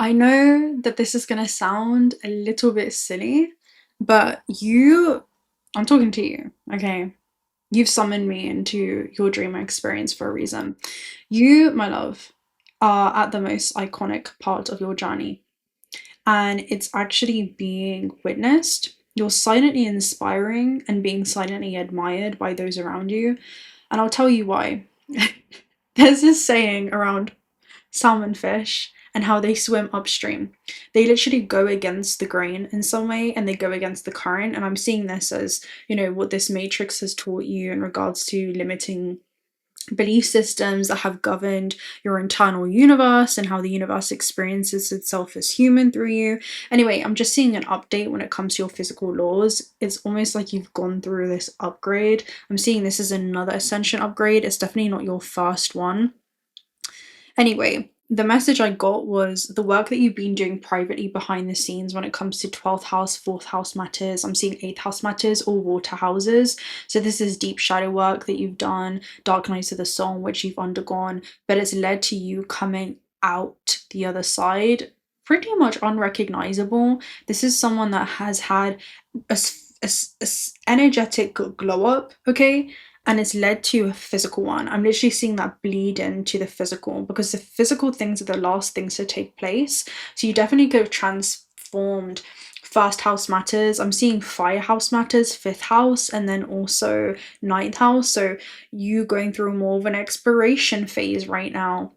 I know that this is gonna sound a little bit silly, but I'm talking to you, okay? You've summoned me into your dream experience for a reason. You, my love, are at the most iconic part of your journey, and it's actually being witnessed. You're silently inspiring and being silently admired by those around you, and I'll tell you why. There's this saying around salmon fish and how they swim upstream. They literally go against the grain in some way and they go against the current. And I'm seeing this as, what this matrix has taught you in regards to limiting belief systems that have governed your internal universe and how the universe experiences itself as human through you. Anyway, I'm just seeing an update when it comes to your physical laws. It's almost like you've gone through this upgrade. I'm seeing this as another ascension upgrade. It's definitely not your first one. Anyway, the message I got was the work that you've been doing privately behind the scenes when it comes to 12th house, 4th house matters. I'm seeing 8th house matters or water houses. So this is deep shadow work that you've done, dark nights of the soul, which you've undergone, but it's led to you coming out the other side pretty much unrecognizable. This is someone that has had a energetic glow up, okay? And it's led to a physical one. I'm literally seeing that bleed into the physical because the physical things are the last things to take place. So you definitely could have transformed first house matters. I'm seeing fire house matters, 5th house, and then also 9th house. So you going through more of an exploration phase right now.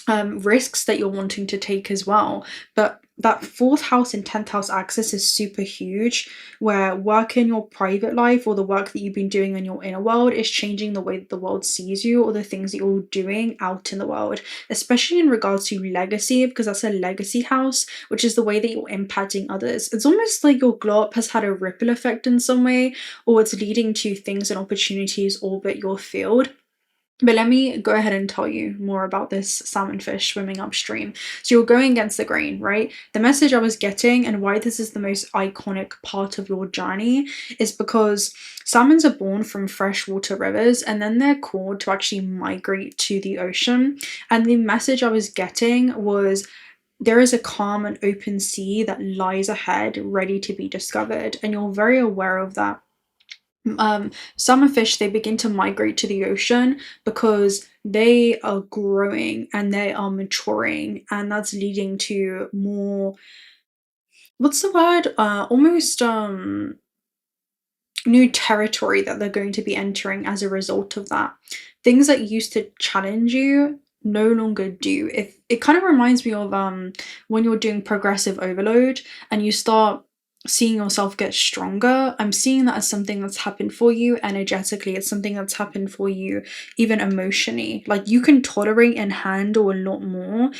Risks that you're wanting to take as well. But that 4th house and 10th house axis is super huge, where work in your private life or the work that you've been doing in your inner world is changing the way that the world sees you or the things that you're doing out in the world, especially in regards to legacy, because that's a legacy house, which is the way that you're impacting others. It's almost like your glow up has had a ripple effect in some way, or it's leading to things and opportunities orbit your field. But let me go ahead and tell you more about this salmon fish swimming upstream. So you're going against the grain, right? The message I was getting and why this is the most iconic part of your journey is because salmons are born from freshwater rivers and then they're called to actually migrate to the ocean. And the message I was getting was there is a calm and open sea that lies ahead, ready to be discovered. And you're very aware of that. Summer fish, they begin to migrate to the ocean because they are growing and they are maturing, and that's leading to more, what's the word, almost new territory that they're going to be entering as a result of that. Things that used to challenge you no longer do. If it kind of reminds me of when you're doing progressive overload and you start seeing yourself get stronger. I'm seeing that as something that's happened for you energetically. It's something that's happened for you even emotionally. Like you can tolerate and handle a lot more.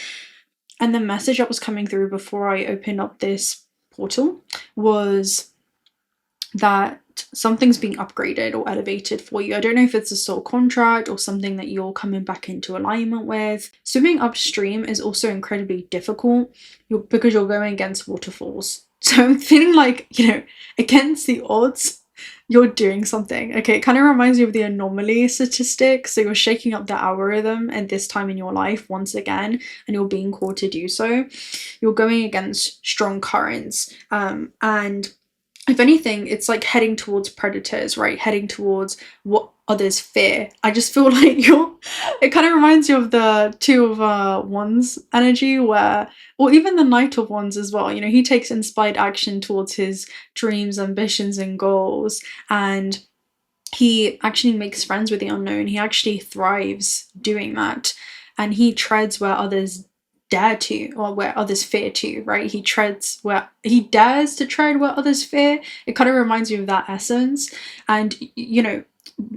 And the message that was coming through before I opened up this portal was that something's being upgraded or elevated for you. I don't know if it's a soul contract or something that you're coming back into alignment with. Swimming upstream is also incredibly difficult because you're going against waterfalls. So I'm feeling like, against the odds, you're doing something. Okay, it kind of reminds me of the anomaly statistic. So you're shaking up the algorithm at this time in your life once again, and you're being called to do so. You're going against strong currents. And if anything, it's like heading towards predators, right? Heading towards what others fear. I just feel like it kind of reminds you of the Two of Wands energy or even the Knight of Wands as well. He takes inspired action towards his dreams, ambitions, and goals. And he actually makes friends with the unknown. He actually thrives doing that. And he treads where others dare to, or where others fear to, right? He dares to tread where others fear. It kind of reminds me of that essence. And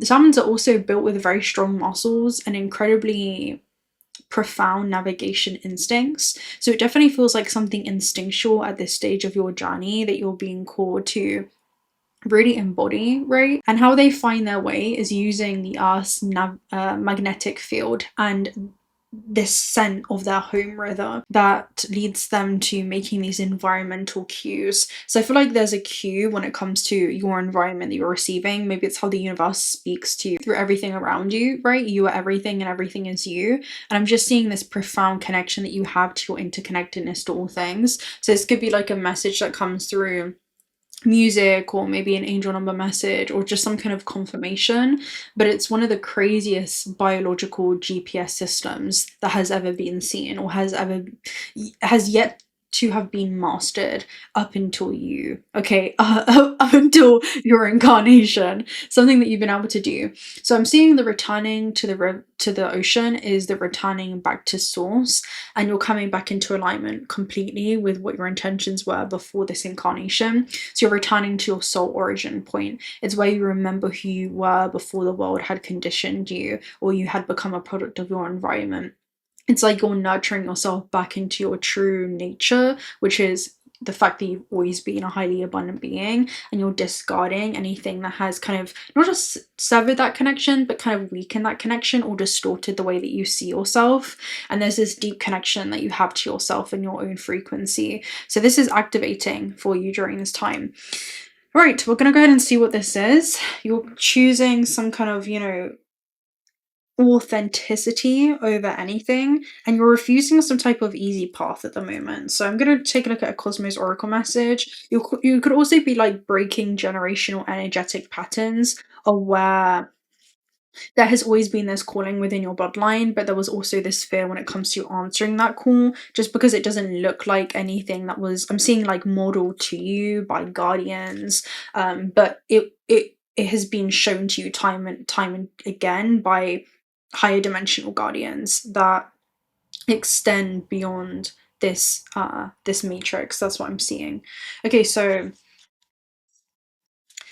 salmons are also built with very strong muscles and incredibly profound navigation instincts. So it definitely feels like something instinctual at this stage of your journey that you're being called to really embody, right? And how they find their way is using the Earth's magnetic field. And this scent of their home rhythm that leads them to making these environmental cues. So I feel like there's a cue when it comes to your environment that you're receiving. Maybe it's how the universe speaks to you through everything around you, right? You are everything and everything is you. And I'm just seeing this profound connection that you have to your interconnectedness to all things. So this could be like a message that comes through music, or maybe an angel number message, or just some kind of confirmation. But it's one of the craziest biological GPS systems that has ever been seen, or has yet to have been mastered up until you, okay, up until your incarnation, something that you've been able to do. So I'm seeing the returning to the ocean is the returning back to source, and you're coming back into alignment completely with what your intentions were before this incarnation. So you're returning to your soul origin point. It's where you remember who you were before the world had conditioned you, or you had become a product of your environment. It's like you're nurturing yourself back into your true nature, which is the fact that you've always been a highly abundant being, and you're discarding anything that has kind of not just severed that connection, but kind of weakened that connection or distorted the way that you see yourself. And there's this deep connection that you have to yourself and your own frequency. So this is activating for you during this time. Right, we're gonna go ahead and see what this is. You're choosing some kind of, authenticity over anything, and you're refusing some type of easy path at the moment. So I'm going to take a look at a Cosmos Oracle message. You could also be like breaking generational energetic patterns, of where there has always been this calling within your bloodline, but there was also this fear when it comes to answering that call, just because it doesn't look like anything that was, I'm seeing like modeled to you by guardians, but it has been shown to you time and again by higher dimensional guardians that extend beyond this matrix. That's what I'm seeing. Okay, so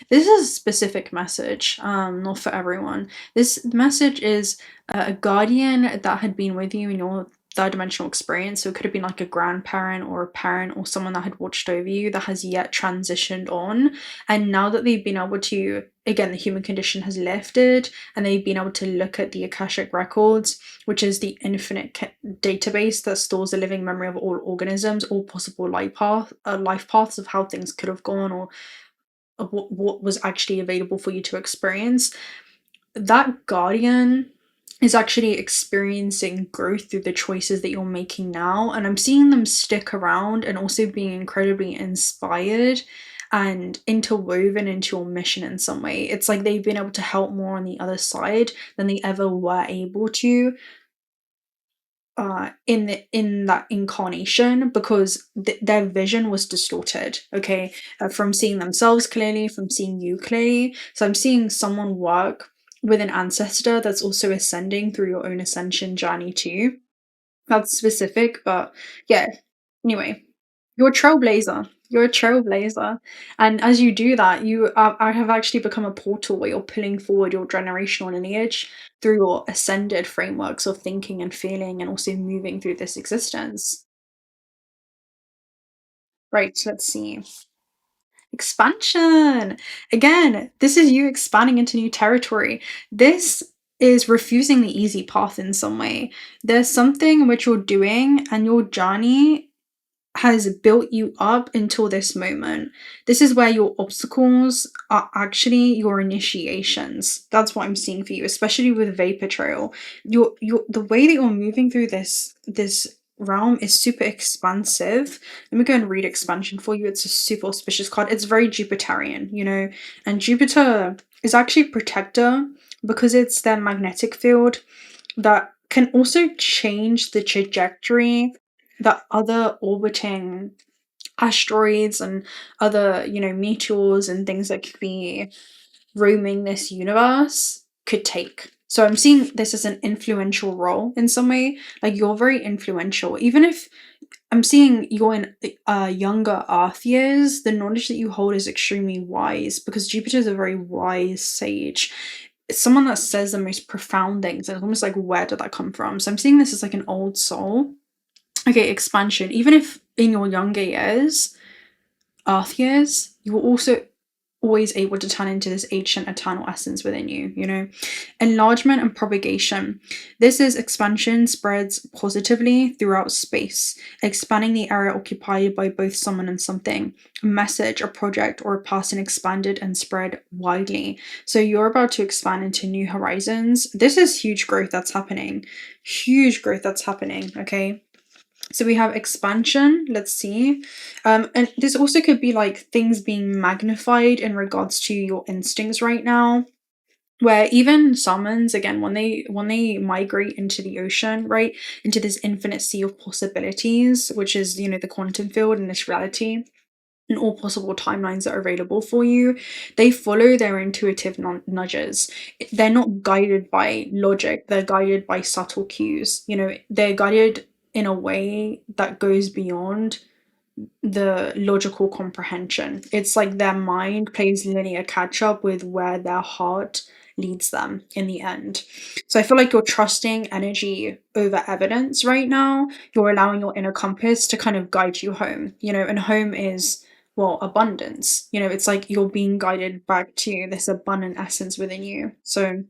this is a specific message, not for everyone. This message is a guardian that had been with you in your third dimensional experience. So it could have been like a grandparent or a parent or someone that had watched over you that has yet transitioned on. And now that they've been able to, again, the human condition has lifted, and they've been able to look at the Akashic records, which is the infinite database that stores the living memory of all organisms, all possible life paths of how things could have gone, or of what was actually available for you to experience. That guardian is actually experiencing growth through the choices that you're making now, and I'm seeing them stick around and also being incredibly inspired and interwoven into your mission in some way. It's like they've been able to help more on the other side than they ever were able to in that incarnation, because their vision was distorted, okay, from seeing themselves clearly, from seeing you clearly. So I'm seeing someone work with an ancestor that's also ascending through your own ascension journey too. That's specific, but yeah, anyway, you're a trailblazer. You're a trailblazer. And as you do that, I have actually become a portal where you're pulling forward your generational lineage through your ascended frameworks of thinking and feeling, and also moving through this existence. Right, so let's see. Expansion! Again, this is you expanding into new territory. This is refusing the easy path in some way. There's something which you're doing, and your journey has built you up until this moment. This is where your obstacles are actually your initiations. That's what I'm seeing for you, especially with Vapor Trail. The way that you're moving through this realm is super expansive. Let me go and read expansion for you. It's a super auspicious card. It's very Jupiterian, and Jupiter is actually protector, because it's their magnetic field that can also change the trajectory that other orbiting asteroids and other, meteors and things that could be roaming this universe could take. So I'm seeing this as an influential role in some way. Like, you're very influential. Even if I'm seeing you're in younger Earth years, the knowledge that you hold is extremely wise, because Jupiter is a very wise sage. It's someone that says the most profound things. And it's almost like, where did that come from? So I'm seeing this as like an old soul. Okay, expansion. Even if in your younger years, Earth years, you were also always able to turn into this ancient eternal essence within you, you know. Enlargement and propagation. This is expansion spreads positively throughout space, expanding the area occupied by both someone and something. A message, a project, or a person expanded and spread widely. So you're about to expand into new horizons. This is huge growth that's happening. Huge growth that's happening, okay? So we have expansion, let's see. And this also could be like things being magnified in regards to your instincts right now. Where even salmons, again, when they migrate into the ocean, right, into this infinite sea of possibilities, which is, you know, the quantum field and this reality, and all possible timelines that are available for you, they follow their intuitive nudges. They're not guided by logic, they're guided by subtle cues. You know, they're guided in a way that goes beyond the logical comprehension. It's like their mind plays linear catch up with where their heart leads them in the end. So I feel like you're trusting energy over evidence right now. You're allowing your inner compass to kind of guide you home, you know, and home is, well, abundance. You know, it's like you're being guided back to this abundant essence within you. So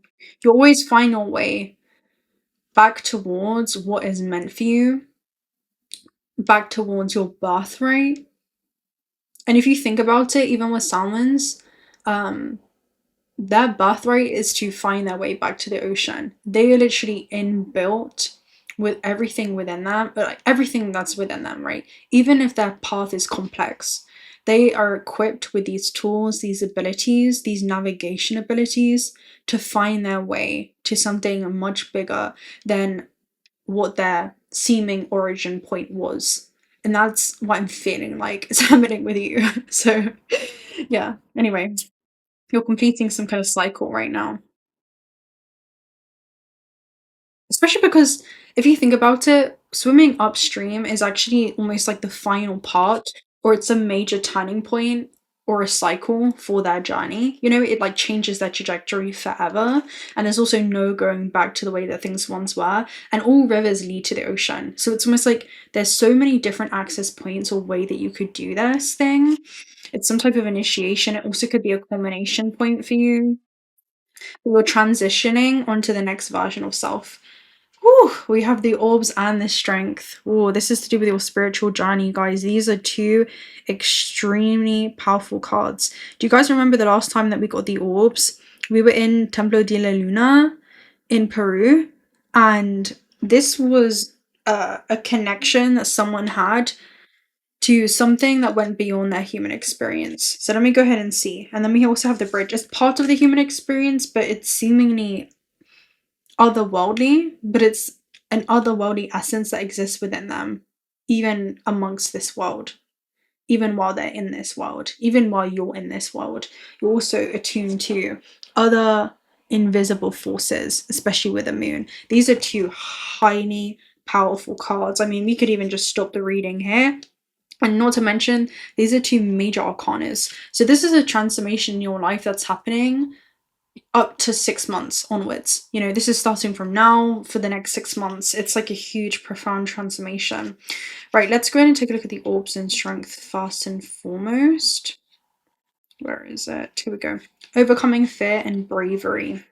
you always find your way back towards what is meant for you, back towards your birthright. And if you think about it, even with salmons, their birthright is to find their way back to the ocean. They are literally inbuilt with everything within them, but like everything that's within them, right? Even if their path is complex, they are equipped with these tools, these abilities, these navigation abilities to find their way to something much bigger than what their seeming origin point was. And that's what I'm feeling like is happening with you. So, yeah. Anyway, you're completing some kind of cycle right now. Especially because if you think about it, swimming upstream is actually almost like the final part, or it's a major turning point or a cycle for their journey. You know, it like changes their trajectory forever. And there's also no going back to the way that things once were. And all rivers lead to the ocean. So it's almost like there's so many different access points or way that you could do this thing. It's some type of initiation. It also could be a culmination point for you. You're transitioning onto the next version of self. Whew, we have the orbs and the strength. Oh, this is to do with your spiritual journey, guys. These are two extremely powerful cards. Do you guys remember the last time that we got the orbs? We were in Templo de la Luna in Peru, and this was a connection that someone had to something that went beyond their human experience. So let me go ahead and see. And then we also have the bridge. It's part of the human experience, but it's seemingly otherworldly, but it's an otherworldly essence that exists within them, even amongst this world, even while they're in this world, even while you're in this world. You're also attuned to other invisible forces, especially with the moon. These are two highly powerful cards. I mean, we could even just stop the reading here. And not to mention, these are two major arcanas. So this is a transformation in your life that's happening up to 6 months onwards. You know, this is starting from now for the next 6 months. It's like a huge, profound transformation. Right, let's go ahead and take a look at the orbs and strength first and foremost. Where is it? Here we go. Overcoming fear and bravery.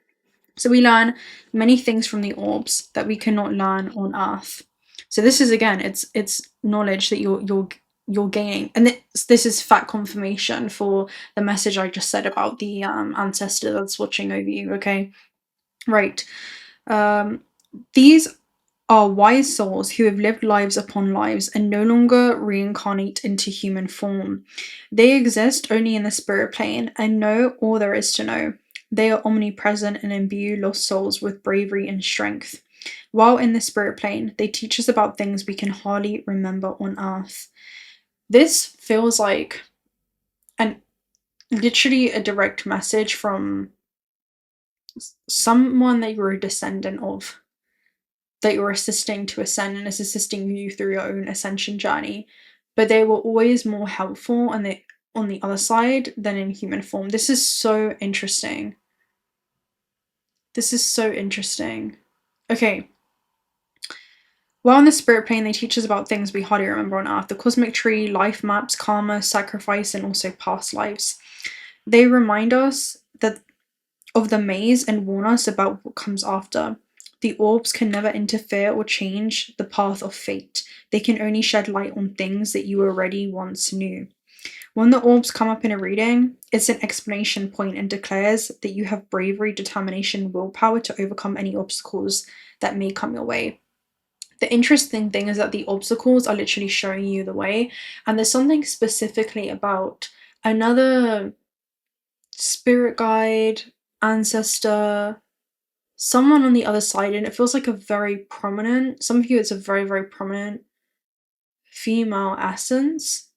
So we learn many things from the orbs that we cannot learn on Earth. So this is, again, it's knowledge that you're gaining, and this is fact confirmation for the message I just said about the ancestor that's watching over you. Okay, right. These are wise souls who have lived lives upon lives and no longer reincarnate into human form. They exist only in the spirit plane and know all there is to know. They are omnipresent and imbue lost souls with bravery and strength. While in the spirit plane, they teach us about things we can hardly remember on Earth. This feels like literally a direct message from someone that you're a descendant of, that you're assisting to ascend and is assisting you through your own ascension journey. But they were always more helpful on the other side than in human form. This is so interesting. This is so interesting. Okay. While in the spirit plane, they teach us about things we hardly remember on Earth. The cosmic tree, life maps, karma, sacrifice, and also past lives. They remind us that of the maze and warn us about what comes after. The orbs can never interfere or change the path of fate. They can only shed light on things that you already once knew. When the orbs come up in a reading, it's an exclamation point and declares that you have bravery, determination, willpower to overcome any obstacles that may come your way. The interesting thing is that the obstacles are literally showing you the way, and there's something specifically about another spirit guide, ancestor, someone on the other side, and it feels like a very prominent, some of you it's a very, very prominent female essence,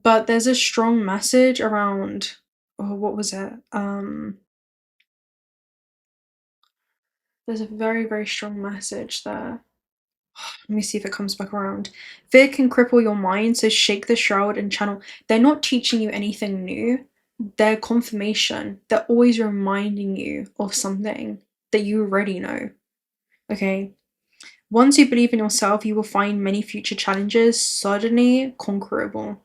but there's a strong message around, oh, what was it? There's a very, very strong message there. Let me see if it comes back around. Fear can cripple your mind, so shake the shroud and channel. They're not teaching you anything new. They're confirmation. They're always reminding you of something that you already know. Okay? Once you believe in yourself, you will find many future challenges suddenly conquerable.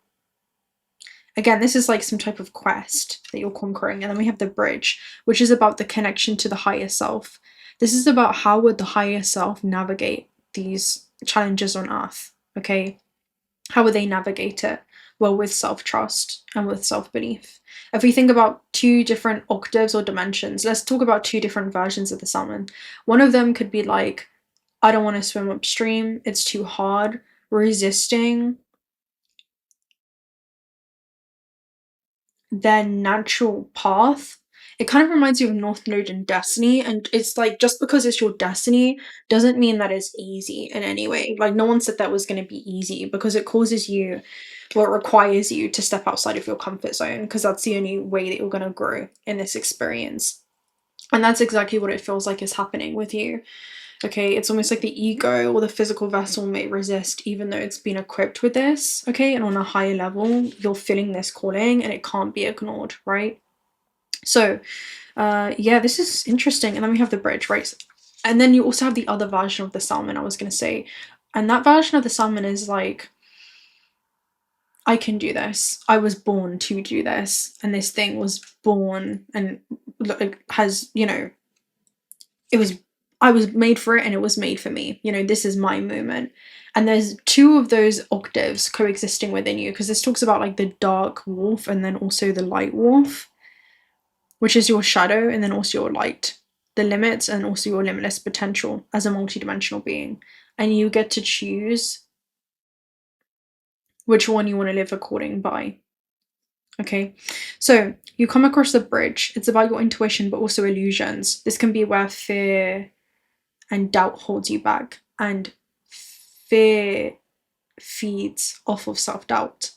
Again, this is like some type of quest that you're conquering. And then we have the bridge, which is about the connection to the higher self. This is about how would the higher self navigate these challenges on earth, okay? How would they navigate it? Well, with self-trust and with self-belief. If we think about two different octaves or dimensions, let's talk about two different versions of the salmon. One of them could be like, I don't want to swim upstream, it's too hard, resisting their natural path. It kind of reminds you of North Node and Destiny, and it's like, just because it's your destiny doesn't mean that it's easy in any way. Like, no one said that was going to be easy, because it causes you, well, it requires you to step outside of your comfort zone, because that's the only way that you're going to grow in this experience. And that's exactly what it feels like is happening with you. Okay, it's almost like the ego or the physical vessel may resist, even though it's been equipped with this, okay? And on a higher level, you're feeling this calling and it can't be ignored, right? So, yeah, this is interesting. And then we have the bridge, right? And then you also have the other version of the salmon, I was going to say. And that version of the salmon is like, I can do this. I was born to do this. And this thing was born and has, you know, I was made for it and it was made for me. You know, this is my moment. And there's two of those octaves coexisting within you, because this talks about like the dark wolf and then also the light wolf, which is your shadow and then also your light, the limits and also your limitless potential as a multidimensional being. And you get to choose which one you want to live according by. Okay, so you come across the bridge. It's about your intuition, but also illusions. This can be where fear and doubt holds you back, and fear feeds off of self-doubt.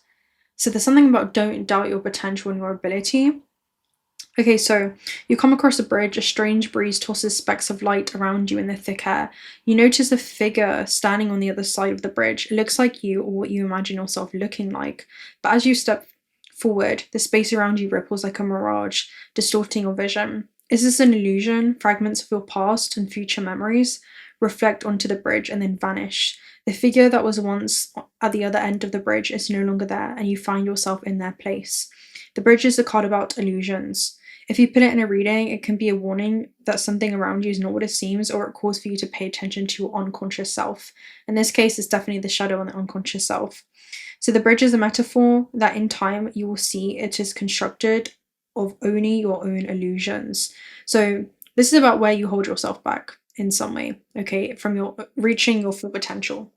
So there's something about don't doubt your potential and your ability. Okay, so you come across a bridge, a strange breeze tosses specks of light around you in the thick air. You notice a figure standing on the other side of the bridge. It looks like you, or what you imagine yourself looking like. But as you step forward, the space around you ripples like a mirage, distorting your vision. Is this an illusion? Fragments of your past and future memories reflect onto the bridge and then vanish. The figure that was once at the other end of the bridge is no longer there, and you find yourself in their place. The bridge is a card about illusions. If you put it in a reading, it can be a warning that something around you is not what it seems, or it calls for you to pay attention to your unconscious self. In this case, it's definitely the shadow and the unconscious self. So the bridge is a metaphor that in time you will see it is constructed of only your own illusions. So this is about where you hold yourself back in some way, okay, from your reaching your full potential.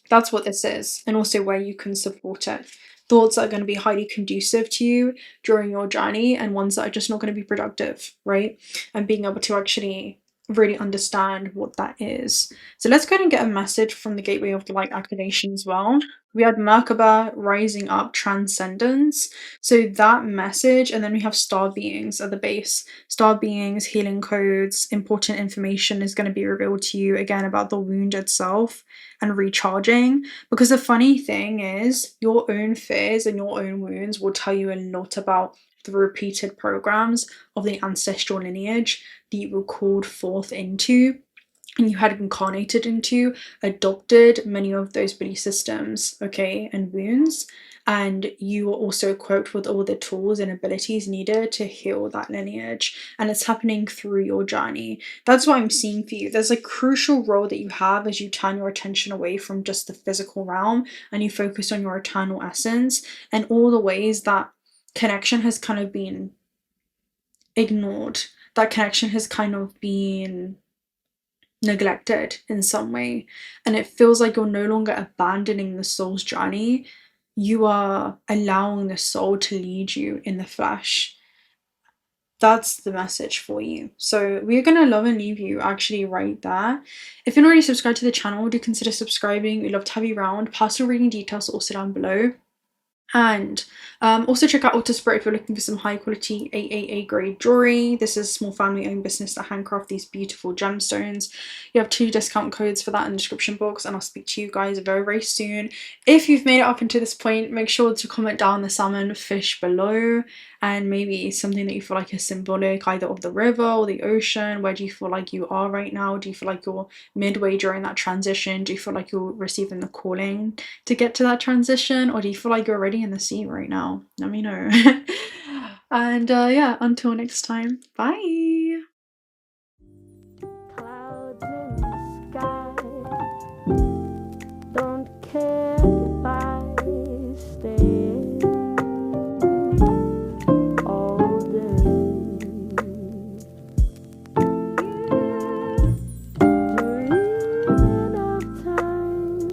That's what this is, and also where you can support it. Thoughts that are going to be highly conducive to you during your journey, and ones that are just not going to be productive, right? And being able to actually really understand what that is. So let's go ahead and get a message from the Gateway of the Light activation as well. We had Merkaba rising up transcendence. So that message, and then we have star beings at the base. Star beings, healing codes, important information is going to be revealed to you again about the wound itself and recharging. Because the funny thing is, your own fears and your own wounds will tell you a lot about the repeated programs of the ancestral lineage that you were called forth into. and you had incarnated into, adopted many of those belief systems, okay, and wounds, and you were also equipped with all the tools and abilities needed to heal that lineage, and it's happening through your journey. That's what I'm seeing for you. There's a crucial role that you have as you turn your attention away from just the physical realm and you focus on your eternal essence, and all the ways that connection has kind of been ignored, that connection has kind of been neglected in some way, and it feels like you're no longer abandoning the soul's journey. You are allowing the soul to lead you in the flesh. That's the message for you. So we're gonna love and leave you actually right there. If you're not already subscribed to the channel, do consider subscribing. We'd love to have you around. Personal reading details are also down below. And also check out Spirit if you're looking for some high quality AAA grade jewelry. This is a small family owned business that handcraft these beautiful gemstones. You have 2 discount codes for that in the description box, and I'll speak to you guys very, very soon. If you've made it up until this point, make sure to comment down the salmon fish below, and maybe something that you feel like is symbolic either of the river or the ocean. Where do you feel like you are right now? Do you feel like you're midway during that transition? Do you feel like you're receiving the calling to get to that transition, or do you feel like you're already in the sea right now? Let me know. And yeah, until next time, bye. Clouds in the sky, don't care if I stay all day. Dreaming of time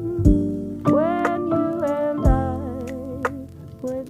when you and I would